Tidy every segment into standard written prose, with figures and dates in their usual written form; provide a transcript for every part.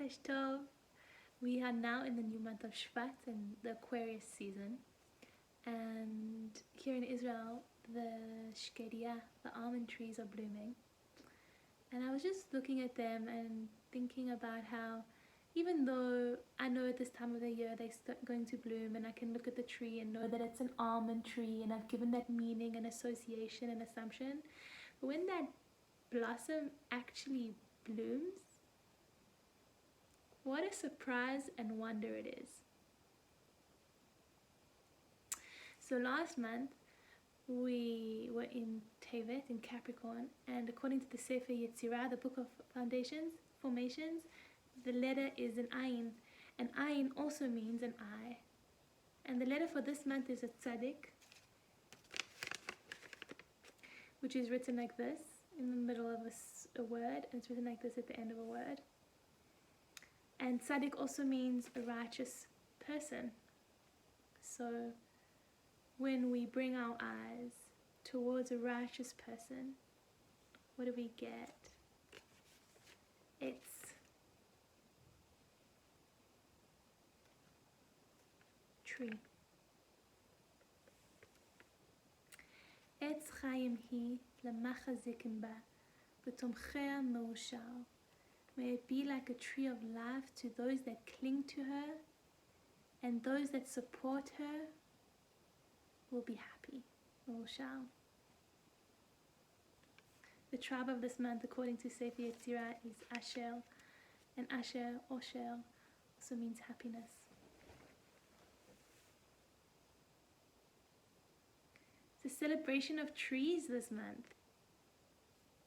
Chodesh Tov. We are now in the new month of Shvat and the Aquarius season. And here in Israel, the shkedia, the almond trees are blooming. And I was just looking at them and thinking about how, even though I know at this time of the year they're going to bloom, and I can look at the tree and know that it's an almond tree, and I've given that meaning and association and assumption, but when that blossom actually blooms, what a surprise and wonder it is. So last month we were in Tevet in Capricorn, and according to the sefer yetzirah, the book of formations, the letter is an ayin, and ayin also means an eye. And the letter for this month is a tzaddik, which is written like this in the middle of a word, and it's written like this at the end of a word. And tzaddik also means a righteous person. So when we bring our eyes towards a righteous person, what do we get? It's tree. עץ חיים היא למחזיקים בה, ותומכיה מאושר. May it be like a tree of life to those that cling to her, and those that support her will be happy. אושר. The tribe of this month, according to sefer yetzirah, is Asher, and Asher, Oshel, also means happiness. It's a celebration of trees this month.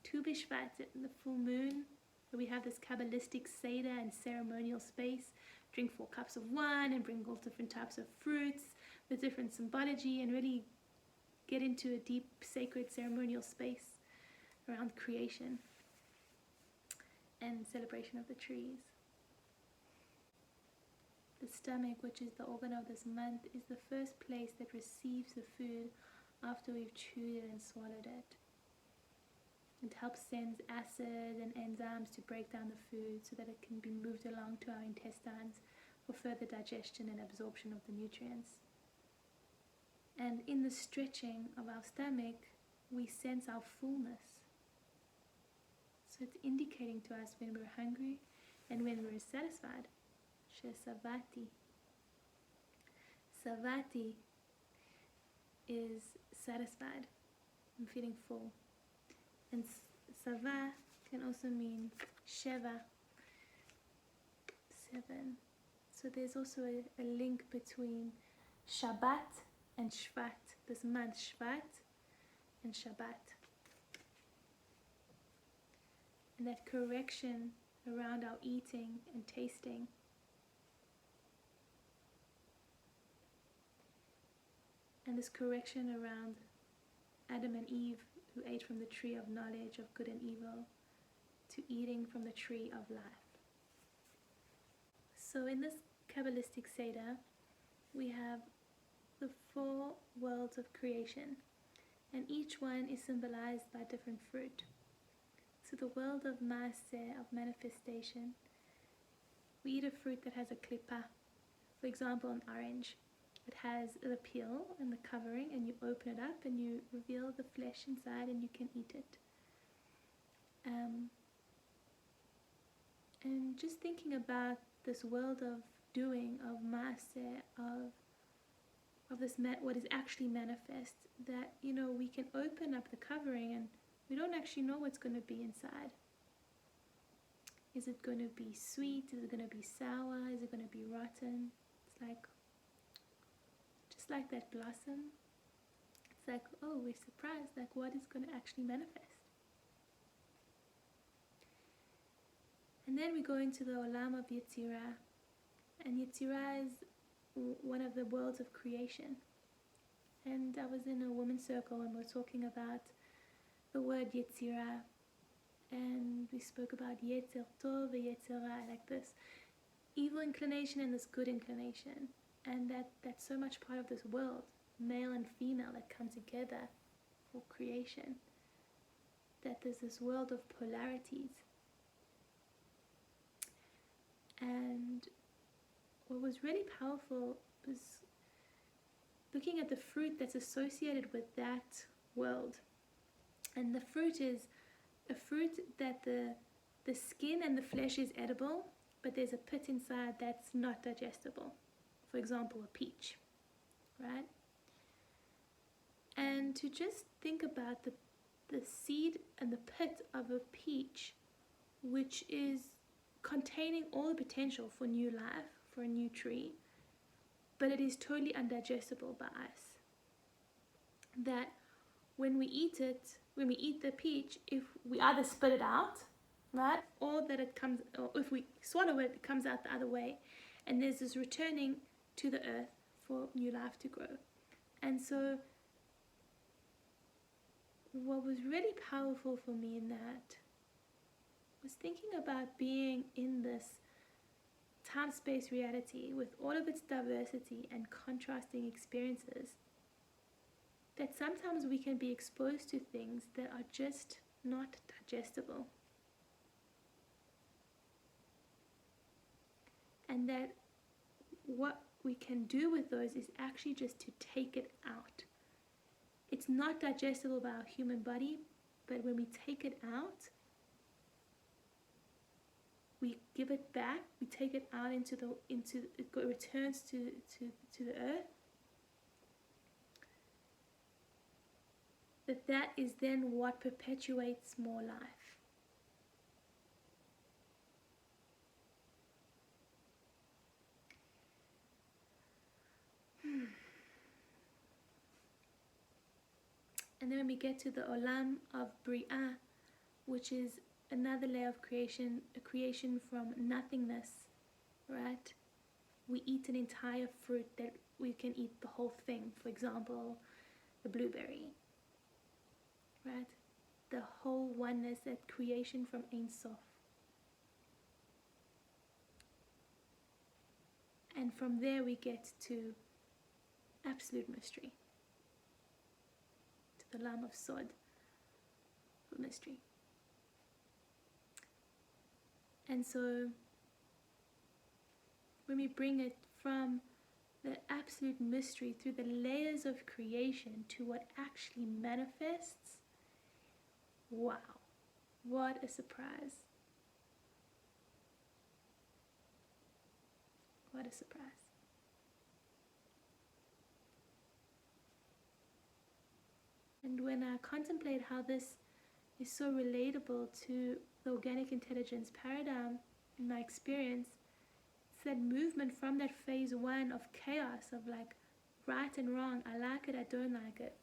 Tu b'Shvat, the full moon, where we have this Kabbalistic seder and ceremonial space. Drink 4 cups of wine and bring all different types of fruits with different symbology, and really get into a deep sacred ceremonial space around creation and celebration of the trees. The stomach, which is the organ of this month, is the first place that receives the food after we've chewed it and swallowed it. It helps send acid and enzymes to break down the food so that it can be moved along to our intestines for further digestion and absorption of the nutrients. And in the stretching of our stomach, we sense our fullness. So it's indicating to us when we're hungry and when we're satisfied. Savati. Savati is satisfied. I'm feeling full. And Sava can also mean Sheva, 7. So there's also a link between Shabbat and Shvat. This month, Shvat and Shabbat. And that correction around our eating and tasting. And this correction around Adam and Eve, who ate from the tree of knowledge of good and evil, to eating from the tree of life. So in this Kabbalistic Seder, we have the 4 worlds of creation, and each one is symbolized by different fruit. So the world of Maaseh, of manifestation, we eat a fruit that has a klippah. For example, an orange. It has the peel and the covering, and you open it up and you reveal the flesh inside and you can eat it. And just thinking about this world of doing, of maaseh, of this what is actually manifest, that, you know, we can open up the covering and we don't actually know what's going to be inside. Is it going to be sweet? Is it going to be sour? Is it going to be rotten? It's like, just like that blossom, it's like, oh, we're surprised, like what is going to actually manifest. And then we go into the olam of yetzirah, and yetzirah is one of the worlds of creation. And I was in a women's circle and we're talking about the word yetzirah, and we spoke about yetzer tov and yetzirah, like this evil inclination and this good inclination. And that's so much part of this world, male and female, that come together for creation. That there's this world of polarities. And what was really powerful was looking at the fruit that's associated with that world. And the fruit is a fruit that the skin and the flesh is edible, but there's a pit inside that's not digestible. For example, a peach, right? And to just think about the seed and the pit of a peach, which is containing all the potential for new life, for a new tree, but it is totally undigestible by us. That when we eat the peach, if we either spit it out, right, or if we swallow it, it comes out the other way, and there's this returning to the earth for new life to grow. And so what was really powerful for me in that was thinking about being in this time-space reality with all of its diversity and contrasting experiences, that sometimes we can be exposed to things that are just not digestible. And that what we can do with those is actually just to take it out. It's not digestible by our human body, but when we take it out, we give it back, we take it out it returns to the earth. That is then what perpetuates more life. And then when we get to the Olam of Bri'ah, which is another layer of creation, a creation from nothingness, right? We eat an entire fruit that we can eat the whole thing. For example, the blueberry, right? The whole oneness, that creation from Ein Sof. And from there we get to absolute mystery, to the Lamb of Sod, for mystery. And so when we bring it from the absolute mystery through the layers of creation to what actually manifests, wow, what a surprise. What a surprise. And when I contemplate how this is so relatable to the organic intelligence paradigm, in my experience, it's that movement from that phase one of chaos, of like right and wrong, I like it, I don't like it,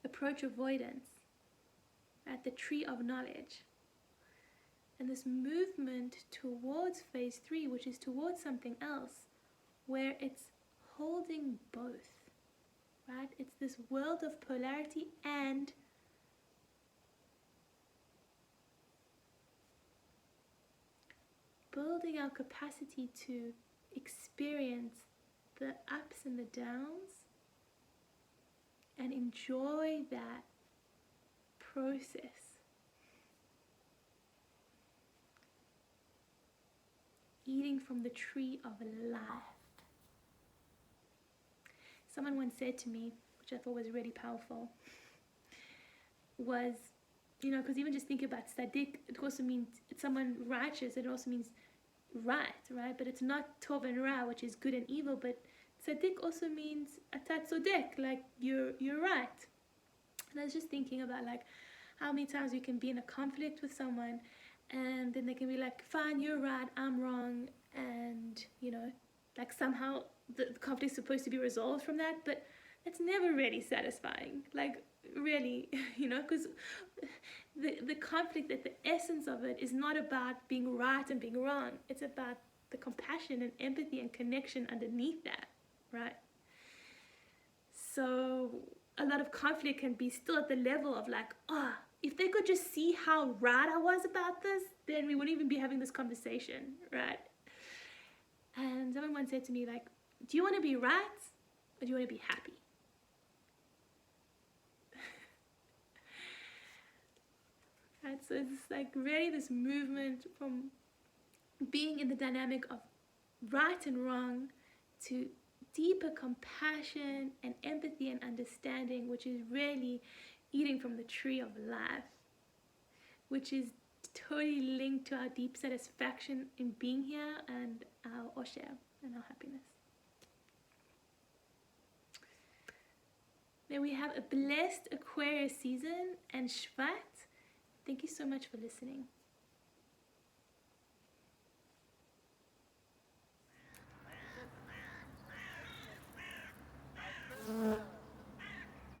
approach avoidance, at the tree of knowledge, and this movement towards phase three, which is towards something else, where it's holding both, right? It's this world of polarity and building our capacity to experience the ups and the downs and enjoy that process. Eating from the tree of life. Someone once said to me, which I thought was really powerful, was, because even just thinking about Tzaddik, it also means it's someone righteous, it also means right? But it's not tov and ra, which is good and evil, but Tzaddik also means atat tzodek, like you're right. And I was just thinking about like how many times we can be in a conflict with someone, and then they can be like, fine, you're right, I'm wrong, and like somehow the conflict is supposed to be resolved from that, but it's never really satisfying, like really, because the conflict, that the essence of it is not about being right and being wrong, it's about the compassion and empathy and connection underneath that, right? So a lot of conflict can be still at the level of like, if they could just see how right I was about this, then we wouldn't even be having this conversation, right? And someone once said to me, like, do you want to be right or do you want to be happy? Right, so it's like really this movement from being in the dynamic of right and wrong to deeper compassion and empathy and understanding, which is really eating from the tree of life, which is totally linked to our deep satisfaction in being here and our Oshar and our happiness. May we have a blessed Aquarius season and Shvat. Thank you so much for listening.